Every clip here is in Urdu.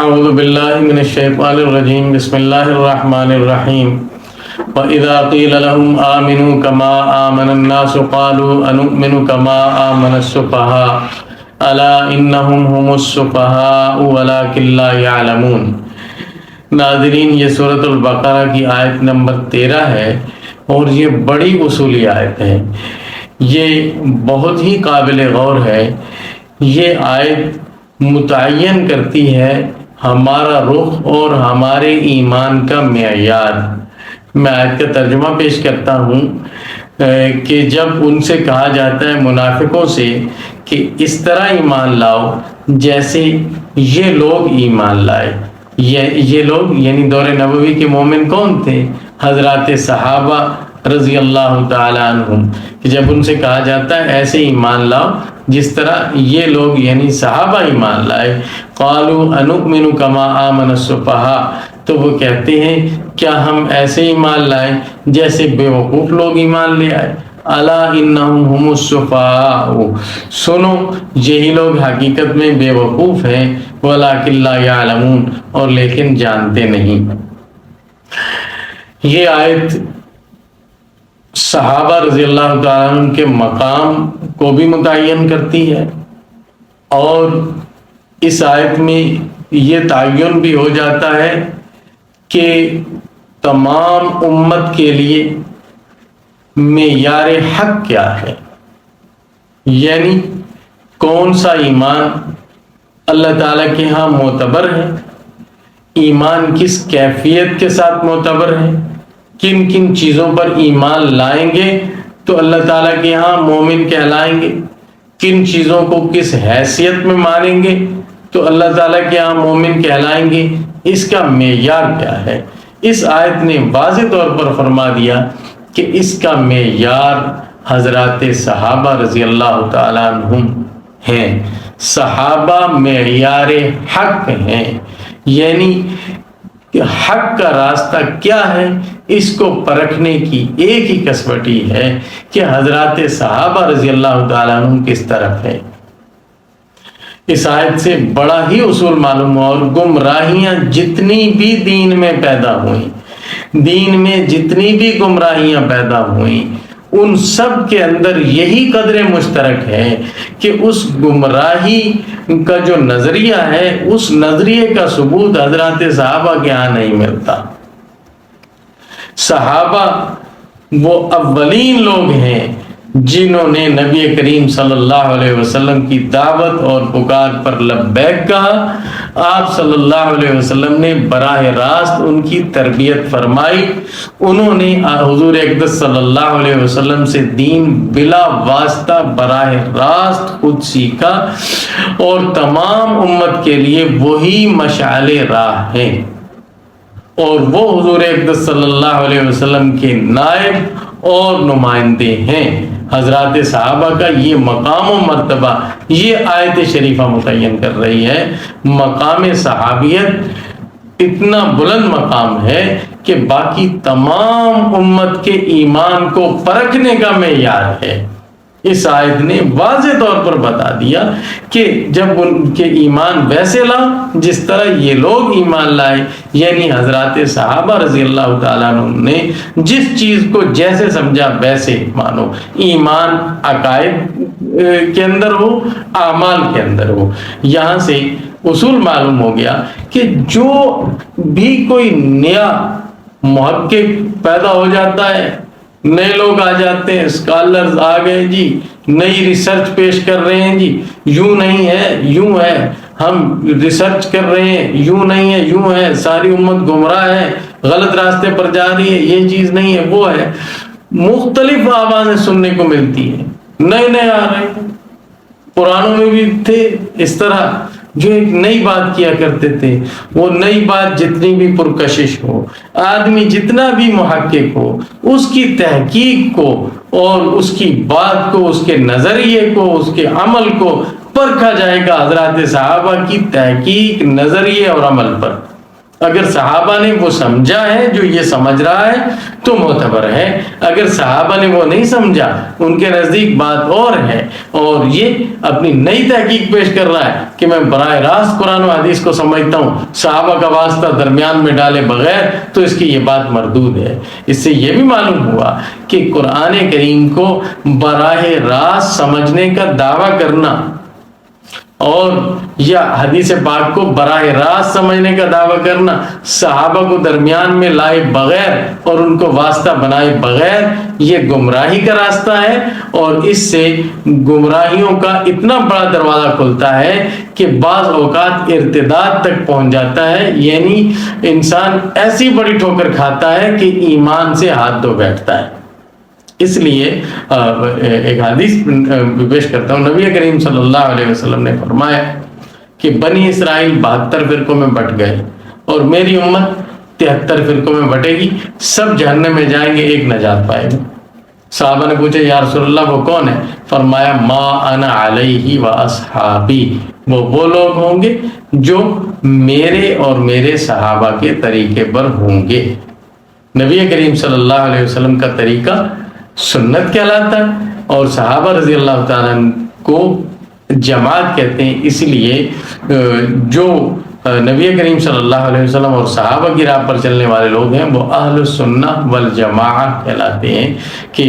اعوذ باللہ من الشیطان الرجیم بسم اللہ الرحمن الرحیم وَإِذَا قِيلَ لَهُمْ آمِنُوا كَمَا آمَنَ النَّاسُ قَالُوا أَنُؤْمِنُ كَمَا آمَنَ السُّفَهَاءُ أَلَا إِنَّهُمْ هُمُ السُّفَهَاءُ وَلَكِنْ لَا يَعْلَمُونَ۔ ناظرین، یہ سورۃ البقرہ کی آیت نمبر 13 ہے اور یہ بڑی اصولی آیت ہے، یہ بہت ہی قابل غور ہے۔ یہ آیت متعین کرتی ہے ہمارا رخ اور ہمارے ایمان کا معیار۔ میں آیت کا ترجمہ پیش کرتا ہوں کہ جب ان سے کہا جاتا ہے منافقوں سے کہ اس طرح ایمان لاؤ جیسے یہ لوگ ایمان لائے، یہ لوگ یعنی دور نبوی کے مومن کون تھے؟ حضرات صحابہ رضی اللہ تعالی عنہم، کہ جب ان سے کہا جاتا ہے ایسے ایمان لاؤ جس طرح یہ لوگ یعنی صحابہ ایمان لائے، قالوا انؤمن کما آمن السفہاء، تو وہ کہتے ہیں کیا ہم ایسے ایمان لائیں جیسے بے وقوف لوگ ایمان لے آئے۔ الا انہم هم السفہاء، سنو یہی لوگ حقیقت میں بے وقوف ہیں، ولکن لا یعلمون، اور لیکن جانتے نہیں۔ یہ آیت صحابہ رضی اللہ تعالیٰ عنہ کے مقام کو بھی متعین کرتی ہے، اور اس آیت میں یہ تعین بھی ہو جاتا ہے کہ تمام امت کے لیے معیار حق کیا ہے، یعنی کون سا ایمان اللہ تعالیٰ کے ہاں معتبر ہے، ایمان کس کیفیت کے ساتھ معتبر ہے، کن کن چیزوں پر ایمان لائیں گے تو اللہ تعالیٰ کے ہاں مومن کہلائیں گے، کن چیزوں کو کس حیثیت میں مانیں گے تو اللہ تعالیٰ کے ہاں مومن کہلائیں گے، اس کا معیار کیا ہے۔ اس آیت نے واضح طور پر فرما دیا کہ اس کا معیار حضرات صحابہ رضی اللہ تعالیٰ عنہم ہیں۔ صحابہ معیار حق ہیں، یعنی کہ حق کا راستہ کیا ہے اس کو پرکھنے کی ایک ہی کسوٹی ہے کہ حضرات صحابہ رضی اللہ تعالیٰ عنہ کس طرف ہے۔ اس آیت سے بڑا ہی اصول معلوم ہوا، اور گمراہیاں جتنی بھی دین میں پیدا ہوئیں، دین میں جتنی بھی گمراہیاں پیدا ہوئیں، ان سب کے اندر یہی قدر مشترک ہے کہ اس گمراہی کا جو نظریہ ہے اس نظریے کا ثبوت حضرات صحابہ کے ہاں نہیں ملتا۔ صحابہ وہ اولین لوگ ہیں جنہوں نے نبی کریم صلی اللہ علیہ وسلم کی دعوت اور پکار پر لبیک کہا۔ آپ صلی اللہ علیہ وسلم نے براہ راست ان کی تربیت فرمائی، انہوں نے حضور اقدس صلی اللہ علیہ وسلم سے دین بلا واسطہ براہ راست خود سیکھا، اور تمام امت کے لیے وہی مشعل راہ ہے، اور وہ حضور اقدس صلی اللہ علیہ وسلم کے نائب اور نمائندے ہیں۔ حضرات صحابہ کا یہ مقام و مرتبہ یہ آیت شریفہ متعین کر رہی ہے۔ مقام صحابیت اتنا بلند مقام ہے کہ باقی تمام امت کے ایمان کو پرکھنے کا معیار ہے۔ اس آیت نے واضح طور پر بتا دیا کہ جب ان کے ایمان ویسے لا جس طرح یہ لوگ ایمان لائے، یعنی حضرات صحابہ رضی اللہ تعالیٰ عنہ نے جس چیز کو جیسے سمجھا ویسے مانو، ایمان عقائد کے اندر ہو، اعمال کے اندر ہو۔ یہاں سے اصول معلوم ہو گیا کہ جو بھی کوئی نیا محقق پیدا ہو جاتا ہے، نئے لوگ آ جاتے ہیں، اسکالرز آ گئے جی، نئی ریسرچ پیش کر رہے ہیں جی، یوں نہیں ہے یوں ہے، ہم ریسرچ کر رہے ہیں، یوں نہیں ہے یوں ہے، ساری امت گمراہ ہے، غلط راستے پر جا رہی ہے، یہ چیز نہیں ہے وہ ہے، مختلف آوازیں سننے کو ملتی ہیں، نئے آ رہے ہیں۔ پرانوں میں بھی تھے اس طرح جو ایک نئی بات کیا کرتے تھے، وہ نئی بات جتنی بھی پرکشش ہو، آدمی جتنا بھی محقق ہو، اس کی تحقیق کو اور اس کی بات کو، اس کے نظریے کو، اس کے عمل کو پرکھا جائے گا حضرات صحابہ کی تحقیق، نظریے اور عمل پر۔ اگر صحابہ نے وہ سمجھا ہے جو یہ سمجھ رہا ہے تو معتبر ہے، اگر صحابہ نے وہ نہیں سمجھا، ان کے نزدیک بات اور ہے، اور یہ اپنی نئی تحقیق پیش کر رہا ہے کہ میں براہ راست قرآن و حدیث کو سمجھتا ہوں، صحابہ کا واسطہ درمیان میں ڈالے بغیر، تو اس کی یہ بات مردود ہے۔ اس سے یہ بھی معلوم ہوا کہ قرآن کریم کو براہ راست سمجھنے کا دعویٰ کرنا اور یا حدیث پاک کو براہ راست سمجھنے کا دعویٰ کرنا، صحابہ کو درمیان میں لائے بغیر اور ان کو واسطہ بنائے بغیر، یہ گمراہی کا راستہ ہے، اور اس سے گمراہیوں کا اتنا بڑا دروازہ کھلتا ہے کہ بعض اوقات ارتداد تک پہنچ جاتا ہے، یعنی انسان ایسی بڑی ٹھوکر کھاتا ہے کہ ایمان سے ہاتھ دھو بیٹھتا ہے۔ اس لیے ایک حدیث پیش کرتا ہوں، نبی کریم صلی اللہ علیہ وسلم نے فرمایا کہ بنی اسرائیل 72 فرقوں میں بٹ گئے اور میری امت 73 فرقوں میں بٹے گی، سب جہنم میں جائیں گے، ایک نجات پائے گا۔ صحابہ نے پوچھا یا رسول اللہ وہ کون ہے؟ فرمایا ما انا علیہ و اصحابی، وہ لوگ ہوں گے جو میرے اور میرے صحابہ کے طریقے پر ہوں گے۔ نبی کریم صلی اللہ علیہ وسلم کا طریقہ سنت کہلاتا ہے، اور صحابہ رضی اللہ تعالیٰ کو جماعت کہتے ہیں، اس لیے جو نبی کریم صلی اللہ علیہ وسلم اور صحابہ کی راہ پر چلنے والے لوگ ہیں وہ اہل السنہ والجماعہ کہلاتے ہیں، کہ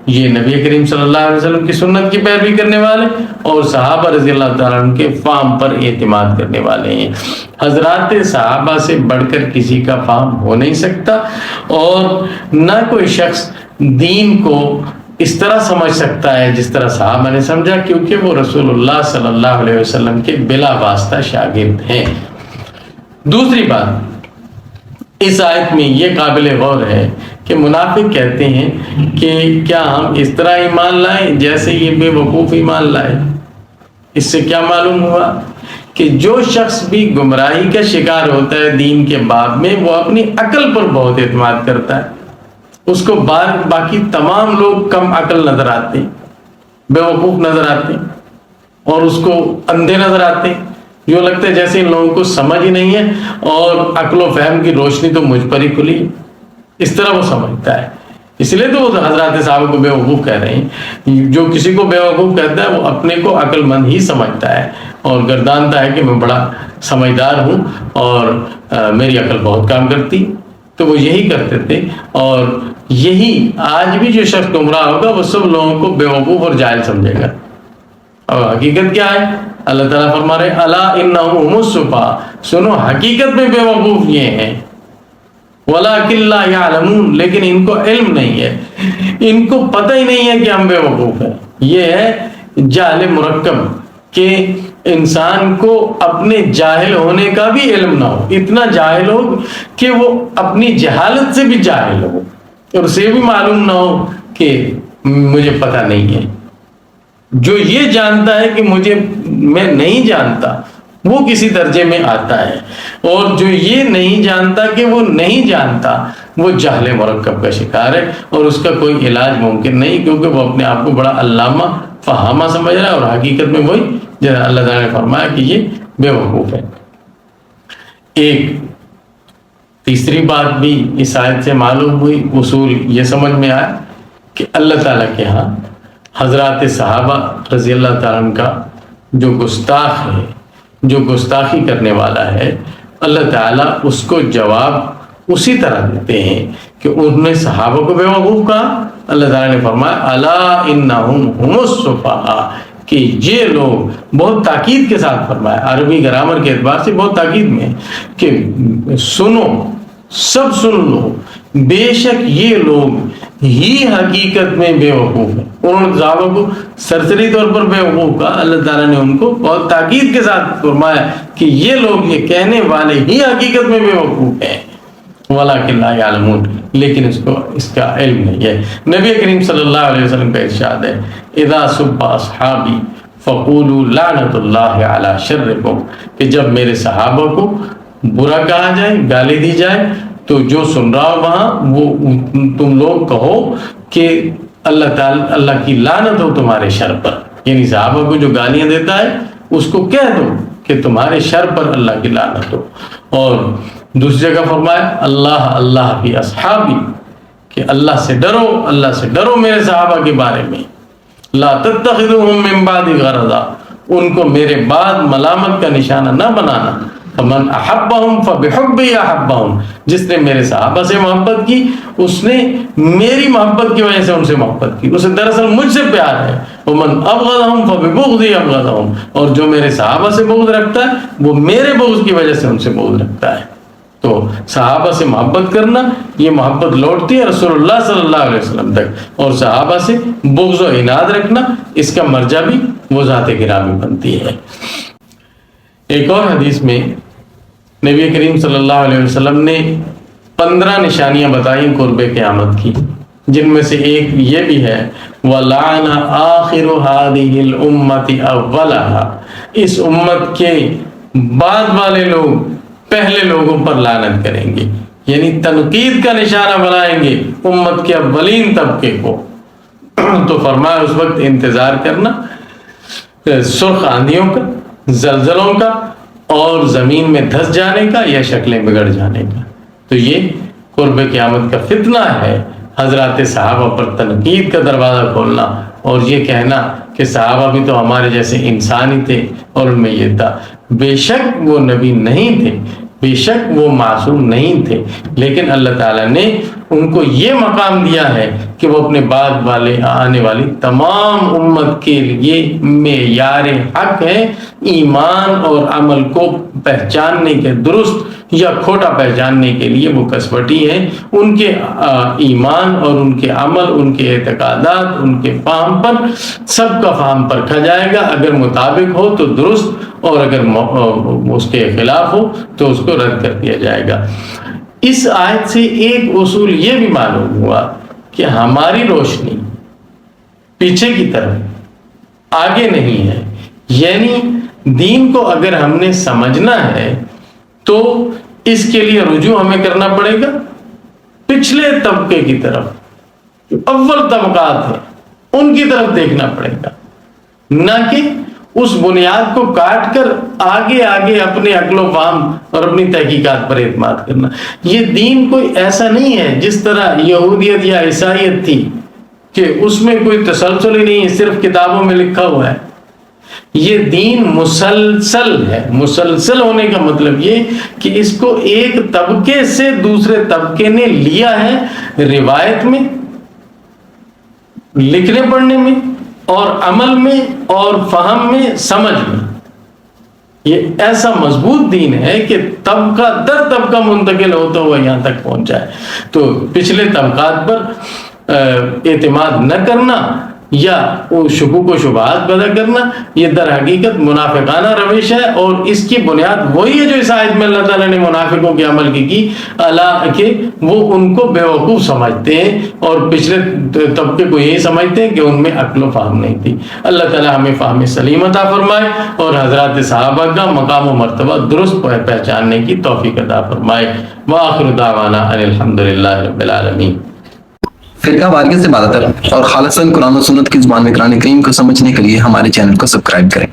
یہ نبی کریم صلی اللہ علیہ وسلم کی سنت کی پیروی کرنے والے اور صحابہ رضی اللہ تعالیٰ عنہ کے فہم پر اعتماد کرنے والے ہیں۔ حضرات صحابہ سے بڑھ کر کسی کا فہم ہو نہیں سکتا، اور نہ کوئی شخص دین کو اس طرح سمجھ سکتا ہے جس طرح صحابہ نے سمجھا، کیونکہ وہ رسول اللہ صلی اللہ علیہ وسلم کے بلا واسطہ شاگرد ہیں۔ دوسری بات، اس آیت میں یہ قابل غور ہے کہ منافق کہتے ہیں کہ کیا ہم اس طرح ایمان لائیں جیسے یہ بے وقوف ایمان لائے؟ اس سے کیا معلوم ہوا کہ جو شخص بھی گمراہی کا شکار ہوتا ہے دین کے باب میں، وہ اپنی عقل پر بہت اعتماد کرتا ہے، اس کو باقی تمام لوگ کم عقل نظر آتے ہیں، بے وقوف نظر آتے ہیں، اور اس کو اندھے نظر آتے ہیں، جو لگتا ہے جیسے ان لوگوں کو سمجھ ہی نہیں ہے اور عقل و فہم کی روشنی تو مجھ پر ہی کھلی، اس طرح وہ سمجھتا ہے۔ اس لیے تو وہ حضرات صاحب کو بے وقوف کہہ رہے ہیں۔ جو کسی کو بے وقوف کہتا ہے وہ اپنے کو عقل مند ہی سمجھتا ہے اور گردانتا ہے کہ میں بڑا سمجھدار ہوں اور میری عقل بہت کام کرتی، تو وہ یہی کرتے تھے، اور یہی آج بھی جو شخص گمراہ ہوگا وہ سب لوگوں کو بے وقوف اور جاہل سمجھے گا۔ اور حقیقت کیا ہے؟ اللہ تعالیٰ فرما رہے الا انہم هم السفہاء، سنو حقیقت میں بے وقوف یہ ہیں، ولکن لا یعلمون، لیکن ان کو علم نہیں ہے، ان کو پتہ ہی نہیں ہے کہ ہم بے وقوف ہیں۔ یہ ہے جہل مرکب، کہ انسان کو اپنے جاہل ہونے کا بھی علم نہ ہو، اتنا جاہل ہو کہ وہ اپنی جہالت سے بھی جاہل ہو، اور اسے بھی معلوم نہ ہو کہ مجھے پتہ نہیں ہے۔ جو یہ جانتا ہے کہ میں نہیں جانتا، وہ کسی درجے میں آتا ہے، اور جو یہ نہیں جانتا کہ وہ نہیں جانتا، وہ جہل مرکب کا شکار ہے، اور اس کا کوئی علاج ممکن نہیں، کیونکہ وہ اپنے آپ کو بڑا علامہ فہامہ سمجھ رہا ہے، اور حقیقت میں وہی جیسا اللہ تعالیٰ نے فرمایا کہ یہ بے وقوف ہے۔ ایک تیسری بات بھی اس آیت سے معلوم ہوئی، اصول یہ سمجھ میں آیا کہ اللہ تعالیٰ کے ہاں حضرات صحابہ رضی اللہ تعالیٰ عنہ کا جو گستاخ ہے، جو گستاخی کرنے والا ہے، اللہ تعالیٰ اس کو جواب اسی طرح دیتے ہیں کہ انہوں نے صحابہ کو بے وقوف کہا، اللہ تعالیٰ نے فرمایا الا انہم هم السفہاء، کہ یہ لوگ، بہت تاکید کے ساتھ فرمایا، عربی گرامر کے اعتبار سے بہت تاکید میں، کہ سنو، سب سن لو، بے شک یہ لوگ ہی حقیقت میں بے وقوف ہیں۔ انہوں نے صحابہ کو سرسری طور پر بے وقوف کہا، اللہ تعالیٰ نے ان کو بہت تاکید کے ساتھ فرمایا کہ یہ لوگ، یہ کہنے والے ہی حقیقت میں بے وقوف ہیں، وَلَٰكِنْ لَا يَعْلَمُونَ، لیکن اس کا علم نہیں ہے۔ نبی کریم صلی اللہ علیہ وسلم کا ارشاد ہے اِذَا سُبَّ أَصْحَابِي فَقُولُوا لَعْنَةُ اللَّهِ عَلَىٰ شَرِّكُمْ، کہ جب میرے صحابہ کو برا کہا جائے، گالی دی جائے، تو جو سن رہا ہو وہاں، وہ تم لوگ کہو کہ اللہ کی لعنت ہو تمہارے شر پر، یعنی صحابہ کو جو گالیاں دیتا ہے اس کو کہہ دو کہ تمہارے شر پر اللہ کی لعنت ہو۔ اور دوسری جگہ فرمایا اللہ اللہ فی اصحابی، کہ اللہ سے ڈرو میرے صحابہ کے بارے میں، لا تتخذوہم من بعدی غرضا، ان کو میرے بعد ملامت کا نشانہ نہ بنانا، فمن احبہم فبحبی احبہم، جس نے میرے صحابہ سے محبت کی اس نے میری محبت کی وجہ سے ان سے محبت کی، اسے دراصل مجھ سے پیار ہے، ومن ابغضہم فببغضی ابغضہم، اور جو میرے صحابہ سے بغض رکھتا ہے وہ میرے بغض کی وجہ سے ان سے بغض رکھتا ہے۔ تو صحابہ سے محبت کرنا، یہ محبت لوٹتی ہے رسول اللہ صلی اللہ علیہ وسلم تک، اور صحابہ سے بغض و عناد رکھنا اس کا مرجع بھی وہ ذات گرامی بنتی ہے۔ ایک اور حدیث میں نبی کریم صلی اللہ علیہ وسلم نے 15 نشانیاں بتائیں قرب قیامت کی، جن میں سے ایک یہ بھی ہے وَلَعْنَ آخِرُ هَذِهِ الْأُمَّةِ أَوَّلَهَا، اس امت کے بعد والے لوگ پہلے لوگوں پر لعنت کریں گے، یعنی تنقید کا نشانہ بنائیں گے امت کے اولین طبقے کو۔ تو فرمایا اس وقت انتظار کرنا سرخ آندھیوں کا، زلزلوں کا، اور زمین میں دھس جانے کا یا شکلیں بگڑ جانے کا۔ تو یہ قرب قیامت کا فتنہ ہے، حضرات صحابہ پر تنقید کا دروازہ کھولنا اور یہ کہنا کہ صحابہ بھی تو ہمارے جیسے انسان ہی تھے اور ان میں یہ تھا۔ بے شک وہ نبی نہیں تھے، بے شک وہ معصوم نہیں تھے، لیکن اللہ تعالیٰ نے ان کو یہ مقام دیا ہے کہ وہ اپنے بعد والے آنے والی تمام امت کے لیے معیار حق ہے، ایمان اور عمل کو پہچاننے کے، درست یا کھوٹا پہچاننے کے لیے وہ کسوٹی ہے۔ ان کے ایمان اور ان کے عمل، ان کے اعتقادات، ان کے فہم پر سب کا فہم پرکھا جائے گا، اگر مطابق ہو تو درست، اور اگر اس کے خلاف ہو تو اس کو رد کر دیا جائے گا۔ اس آیت سے ایک اصول یہ بھی معلوم ہوا کہ ہماری روشنی پیچھے کی طرف آگے نہیں ہے، یعنی دین کو اگر ہم نے سمجھنا ہے تو اس کے لیے رجوع ہمیں کرنا پڑے گا پچھلے طبقے کی طرف، جو اول طبقات ہیں ان کی طرف دیکھنا پڑے گا، نہ کہ اس بنیاد کو کاٹ کر آگے آگے اپنے عقل و فہم اور اپنی تحقیقات پر اعتماد کرنا۔ یہ دین کوئی ایسا نہیں ہے جس طرح یہودیت یا عیسائیت تھی کہ اس میں کوئی تسلسل ہی نہیں ہے، صرف کتابوں میں لکھا ہوا ہے۔ یہ دین مسلسل ہے۔ مسلسل ہونے کا مطلب یہ کہ اس کو ایک طبقے سے دوسرے طبقے نے لیا ہے، روایت میں، لکھنے پڑھنے میں، اور عمل میں، اور فہم میں، سمجھ میں۔ یہ ایسا مضبوط دین ہے کہ طبقہ در طبقہ منتقل ہوتا ہوا یہاں تک پہنچا ہے۔ تو پچھلے طبقات پر اعتماد نہ کرنا یا شکوک و شبہات پیدا کرنا، یہ در حقیقت منافقانہ روش ہے، اور اس کی بنیاد وہی ہے جو اس آیت میں اللہ تعالیٰ نے منافقوں کے عمل کی اللہ کہ وہ ان کو بے وقوف سمجھتے ہیں اور پچھلے طبقے کو یہی سمجھتے ہیں کہ ان میں عقل و فہم نہیں تھی۔ اللہ تعالیٰ ہمیں فہم سلیم عطا فرمائے اور حضرات صحابہ کا مقام و مرتبہ درست پہچاننے کی توفیق عطا فرمائے۔ وآخر دعوانا ان الحمدللہ رب العالمین۔ فرقہ واریت سے بات اور خالصاً قرآن و سنت کی زبان میں قرآن کریم کو سمجھنے کے لیے ہمارے چینل کو سبسکرائب کریں۔